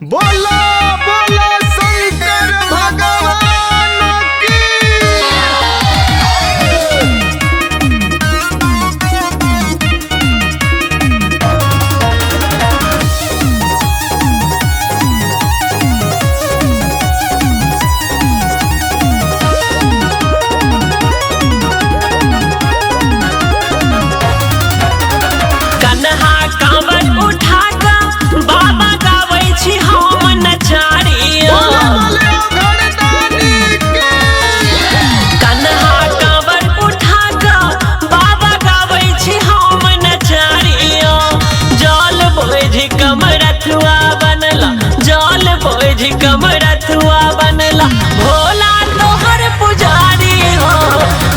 बोलो बोलो शंकर भगवान की। कन्हा कांवर उठा का बाबा गावे छी हम नचारिया। कन्हा कांवर उठा का बाबा गावे छी हम नचारिया। जल बोझ कमरथुआ बनला, जल बोझ कमरथुआ बनला, भोला तोहर पुजारी हो।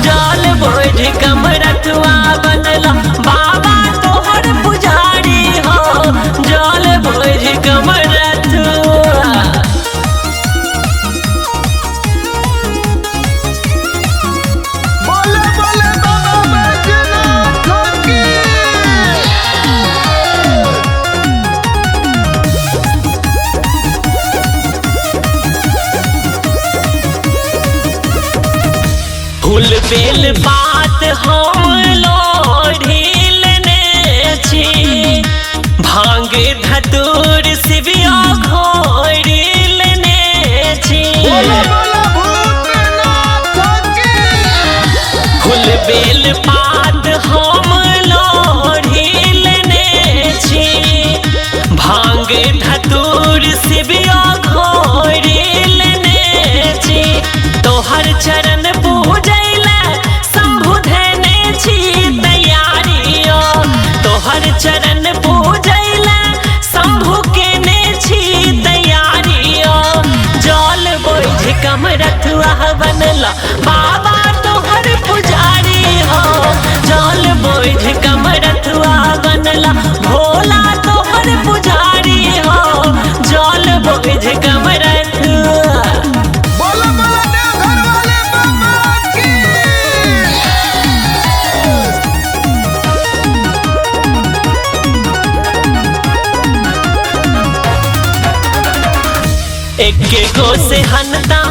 जल बोझ कमरथुआ बनला, बाबा तोहर पुजारी हो। जल बोझ कमरथुआ। बोले बोले बाबा बैजनाथ की। फूल बेल बात हम लोढ़िलने छी, भांग धतूर शिविया घोड़िलने छी। बोलो बोलो भूतनाथ की। फूल बेल पात हम लोढ़िलने छी, भांग धतूर शिविया घोड़िलने छी। तोहर चरण पूजैला शंभु धने छी तैयारियो। तोहर चरण पूजैला शंभु केने छी तैयारियो। जल बोझ कमरथुआ बनला, बाबा तोहर पुजारी हो। जल बोझ कमरथुआ बनला, भोला तोहर पुजारी हो। जल बोझ कमरथुआ। बोलो बोलो देवघर वाले बाबा की। एक गो से हनता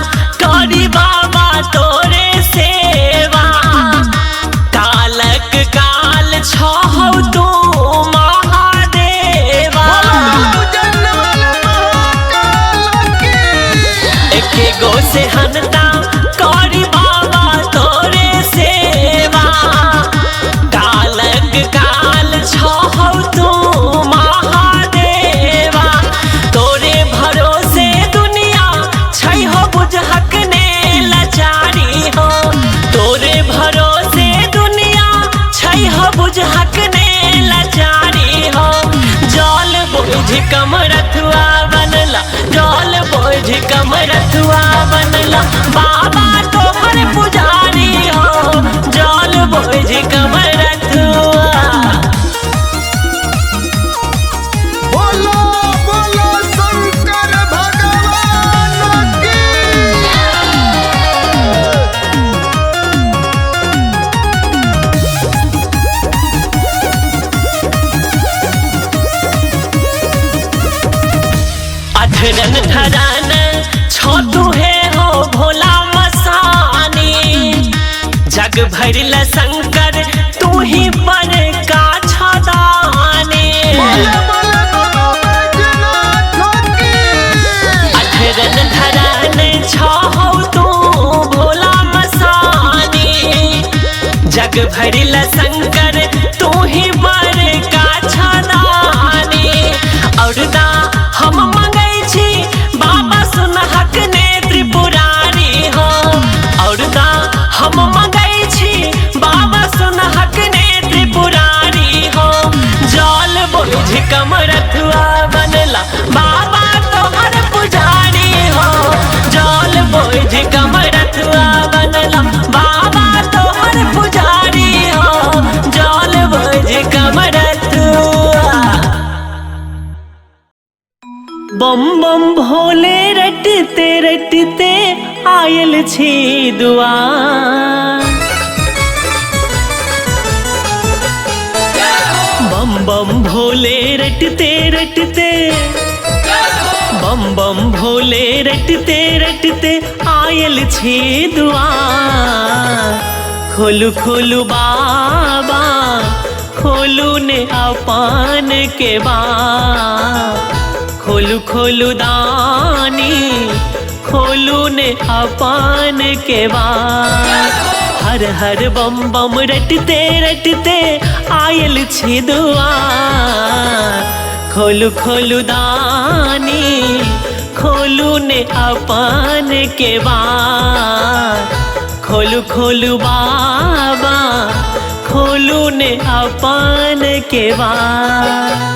करी बाबा तोरे सेवा। कालक काल छहौ तू महादेवा। पूजन वाले महाकाल की। एक गो से हनता करी बाबा तोरे सेवा। कालक काल छहौ तू महादेवा। तोरे भरोसे दुनिया छै हो बुझहक ने लाचारी हो। तोरे भरोसे दुनिया छै हो बुझहक ने लाचारी हो। जल बोझ कमरथुआ बनला, जल बोझ कमरथुआ बनला, बाबा तोहर पुजारी हो। जल बोझ कमरथुआ। बोलो बोलो शंकर भगवान की। अधरन धरन छोटू है हो भोला मसानी। जग भरिल शंकर तू ही पर का छदाने। बोले बोले बाबा बैजनाथ की। अधरन धरन छहौ तू भोला मसानी। जग भरिल शंकर तू ही पर का छदाने। और दा हम मंगै छी बाबा सुनहक ने त्रिपुरारी हो। और दा हम मंगै छी बाबा सुनहक ने त्रिपुरारी हो। जल बोझ कमरथुआ बनला, बाबा तोहर पुजारी हो। जल बोझ कमरथुआ बनला, बाबा तोहर पुजारी हो। जल बोझ कमरथुआ। बम बम भोले रटते रटते आयल छी दुआर। बम बम भोले रटते रटते बम बम भोले रटते रटते आयल छे दुआर। खोलू खोलू बाबा खोलू ने अपन के बार। खोलू खोलू दानी खोलू ने अपन के बार। हर हर बम बम रटते रटते आयल छे दुआर। खोलू खोलू दानी खोलू ने अपन के बार। खोलू खोलू बाबा खोलू ने अपन के बार।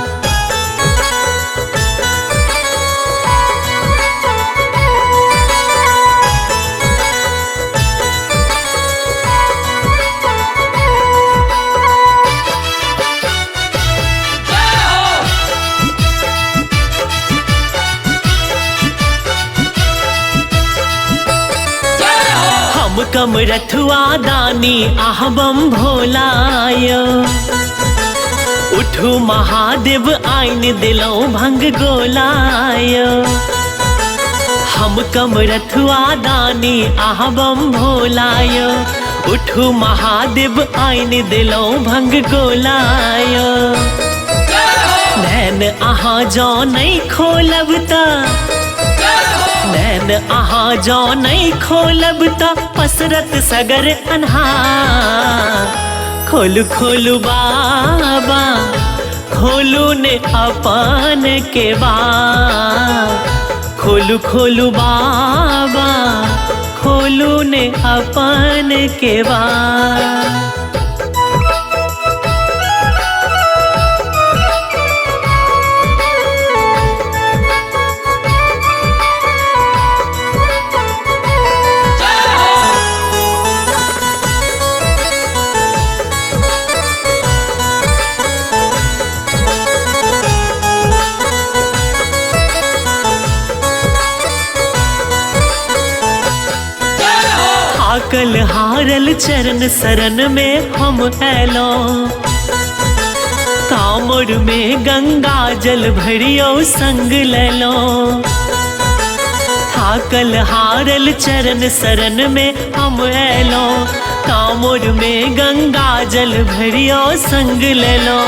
कम रथुआ दानी आह बम भोलायो। उठू महादेव आइन दिलो भंग गोलायो। हम कम रथुआ दानी आह बम भोलायो। उठू महादेव आइन दिलो भंग गोलायो। नैन आहा जो नहीं खोलब ता नैन आहा जो नहीं खोलब ता पसरत सगर अन्हार। खोलू खोलू बाबा खोलू ने अपन के बार। खोलू खोलू बाबा खोलू ने अपन के बार। थाकल हारल चरण शरण में हम ऐलो। कामर में गंगा जल भरियो संग लेलो। थाकल हारल चरण शरण में हम ऐलो। कामर में गंगा जल भरियो संग लेलो।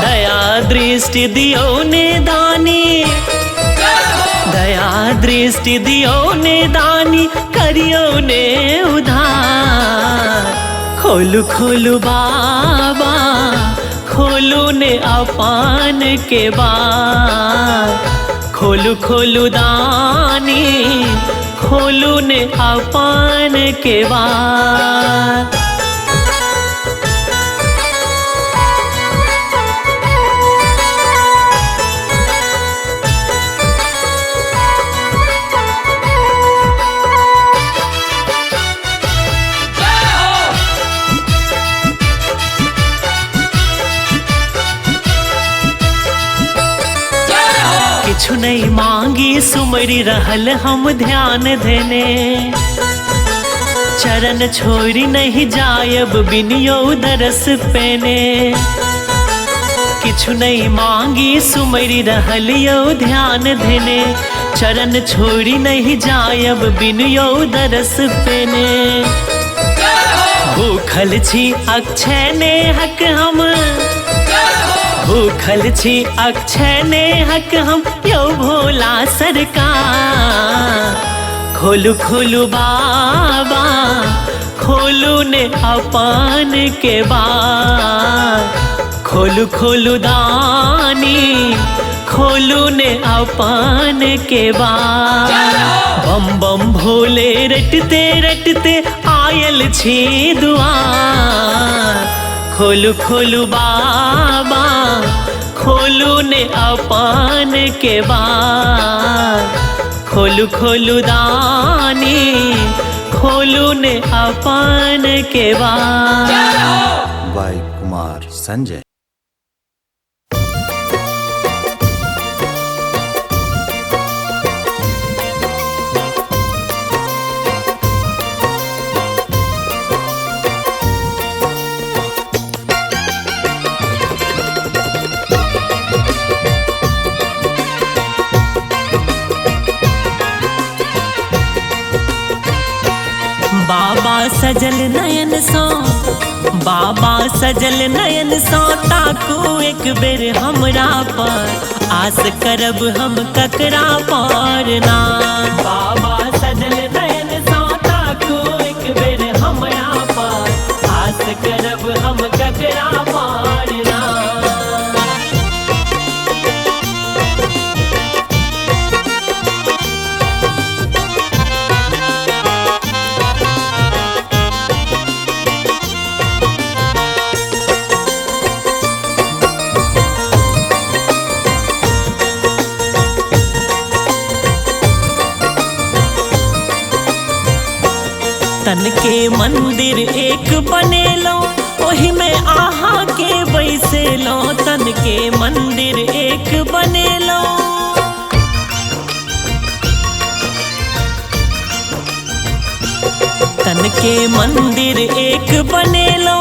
दया दृष्टि दियो ने दानी दया दृष्टि दियो ने दानी करियो ने उधार। खोलू खोलू बाबा खोलू ने अपन के बार। खोलू खोलू दानी खोलू ने अपन के बार। कुछु नहीं मांगी सुमरी रहल हम ध्यान देने। चरण छोड़ी नहीं जायब बिनियो दरस पेने। किछु नहीं मांगी सुमरी रहल यो ध्यान देने। चरण छोड़ी नहीं जायब बिनियो दरस पेने। भूखल छी अक्षय ने हक हम भूखल छी अक्षय ने हक हम यो भोला सरकार। खोलू खोलू बाबा खोलू ने अपन के बार। खोलू खोलू दानी खोलू ने अपन के बार। बम बम भोले रटते रटते आयल छी दुआर। खोलू खोलू बाबा खोलू ने अपन के बार। खोलू खोलू दानी खोलू ने अपन के बार। बाय कुमार संजय। सजल नयन सो बाबा सजल नयन सो ताकू एक बेर हमरा पर आस करब हम ककरा पर ना। बाबा सजल नयन सो ताकू एक बेर हमरा पर आस करब हम ककरा पर ना। तन के मंदिर एक बनेलो ओही में आहा के बैसेलो। तन के मंदिर एक बनेलो तन के मंदिर एक बनेलो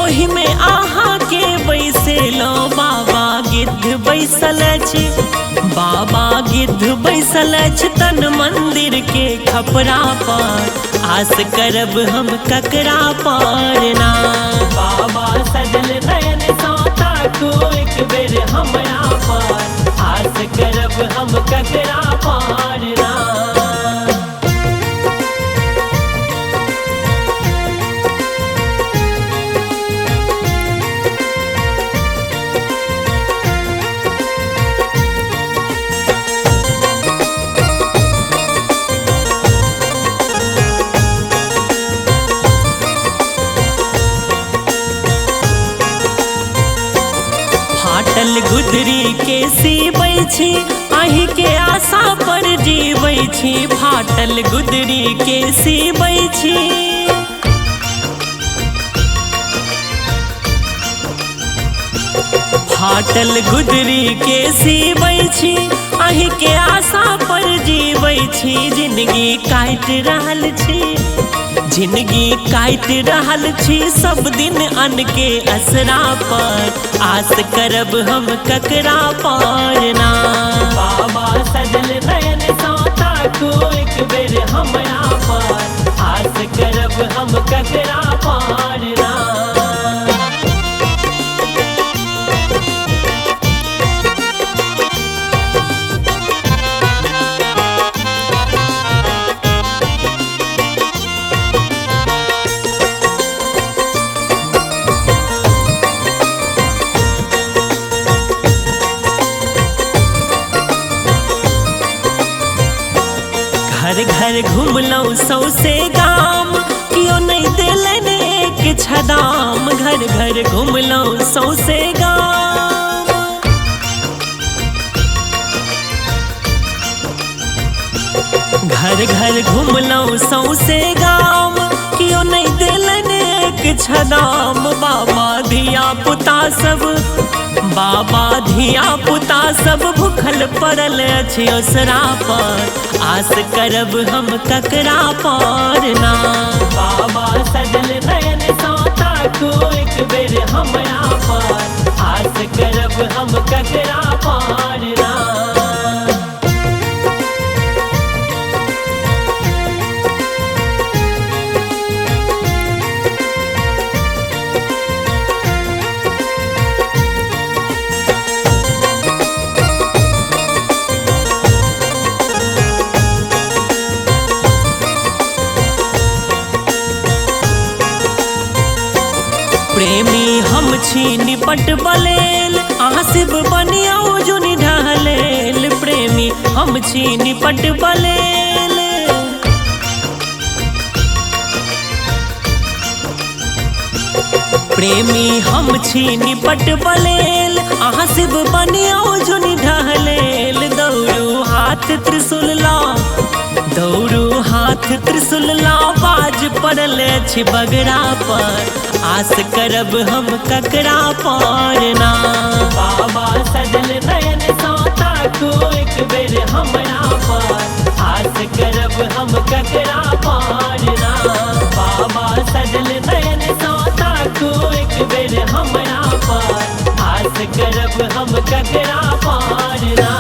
ओही में आहा के बैसेलो। बाबा गिद्ध बैसल अछि बाबा गिद्ध बैसल अछि तन मंदिर के खपरा पर आस करब हम ककरा पर ना। बाबा सजल नयन सो ताकू एक बेर हमरा पर आस करब हम ककरा पर ना। फाटल गुदरी के सीबै छी अहि के आशा पर जीबै छी। फाटल गुदरी के सीबै छी फाटल गुदरी के सीबै छी अहि के आशा पर जीबै छी। जिंदगी काटि रहल छी जिंदगी काटि रहल छी सब दिन अन्न के असरा पर आस करब हम ककरा पर ना। बाबा सजल नयन सो ताकू एक बेर हमरा पर आस करब हम ककरा पर ना। घर घर घुमलौं सौसे गाम कियो नहीं देलन एक छदाम। घर घर घुमलौं सौसे गाम घर घर घुमलौं सौसे गाम कियो नहीं देलन एक छदाम। बाबा धिया पुता सब बाबा धिया पुता सब भूखल पड़ल अछि ओसरा पर आस करब हम ककरा पर ना। बाबा सजल नयन सो ताकू एक बेर हमरा पर आस करब हम ककरा पर ना। प्रेमी हम छी निपट बलेल आसिब बनियाओ जुनि ढहलेल। प्रेमी हम छी निपट बलेल प्रेमी हम छी निपट बलेल आसिब बनियाओ जुनि ढहलेल। दौड़ू हाथ त्रिशूल ला दौड़ू हाथ त्रिशूल ला बाज पड़ल अछि बगरा पर आस करब हम ककरा पर ना। बाबा सजल नयन सो ताकू एक बेर हमरा पर आस करब हम ककरा पर ना। बाबा सजल नयन सो ताकू एक बेर हमरा पर आस करब हम ककरा पर ना।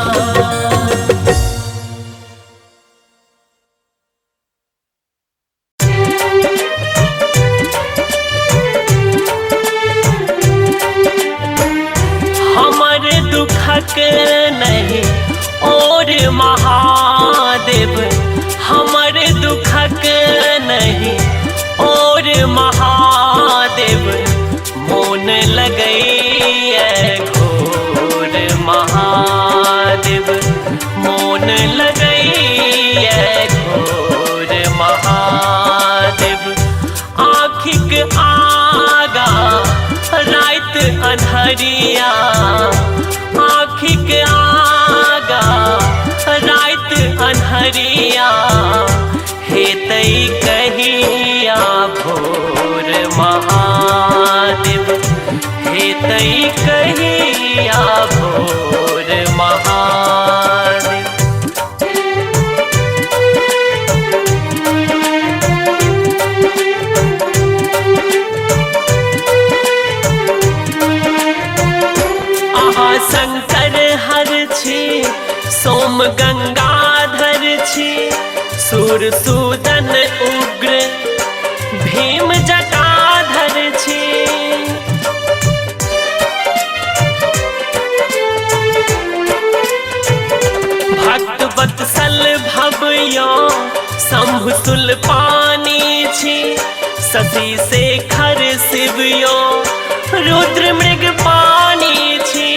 दुखक नहीं और महादेव, हमर दुखक नहीं और महादेव, मोन लगैया घोर महादेव, मोन लगैया घोर महादेव। आँखिक आगा रात अन्हरिया, आँखिक आगा रात अन्हरिया, हेतई कहिया भोर महादेव, हेतई कहिया भोर महादेव। शंकर हर छी सोम गंगाधर छी, सूरसूदन उग्र भीम जटाधर छी। भक्त वत्सल भवयो शंभु सुल्पानी छी, शशि शेखर शिवयो रुद्र मृगपानी छी।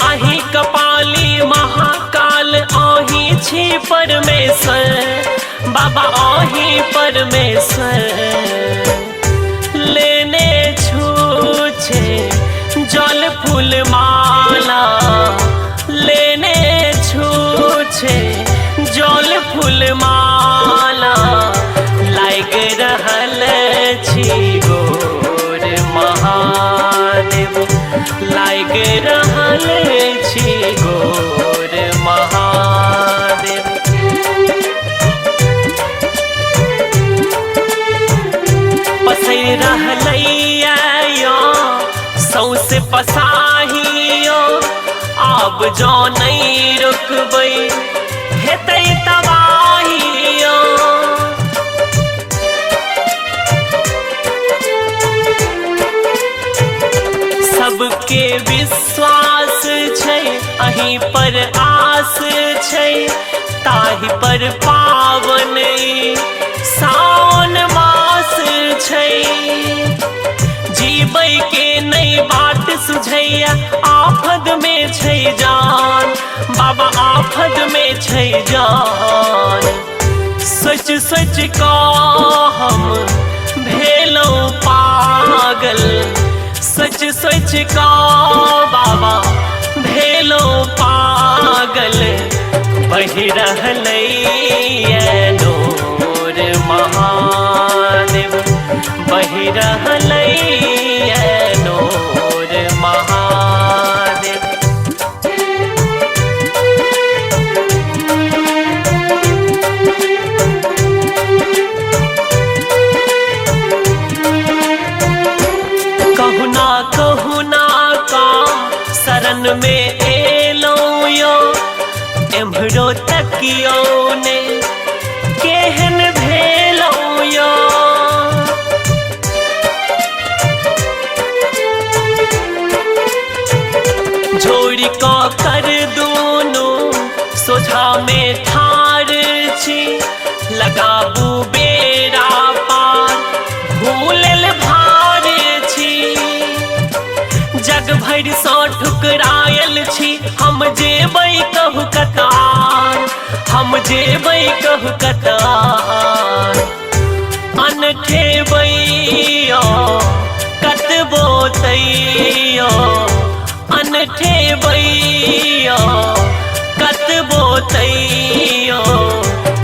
आही कपाली महाकाल आही छी परमेश्वर, बाबा आही परमेश्वर। लेने छूछे जल फूल माला, लेने छूछे जल फूल माला, लाग रहल छी गोर महादेव, लाग रहल छी गोर महादेव। पसै रहलैया यो सौसे पसाहियो, आब जो नहीं रुकबै हेतै तबाहियो। सबके विश्वास छै अहीं पर आस छै, ताहि पर पावन सावन मास छै। जीबै के नहीं बाट सुझैया, आफत में छै जान, बाबा आफत में छै जान। सोच सोच को हम भेलौं पागल, सोच सोच का बाबा भेलौं पागल। बहि रहलैया नूर महादेव, बहि रहलैया नूर महादेव। कहुना का शरण में एलौं यो, एम्हरो तकियो ने केहन भेलौं यो। जोड़ी को कर दूनो सोझा में ठार छी, लगाबू बेरा पार भूलल भार छी। जग भरि सँ ठुकरायल छी, हम जेबै कहु कतार, हम जेबै कहु कतार। अनठेबै यो कतबो तैयो, अनठेबै यो कतबो तैयो।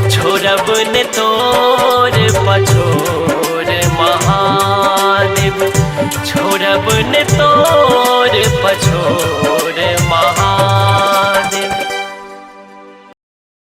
छोड़ब ने तोर पछोर महादेव, छोड़ब ने तोर पछोर महादेव।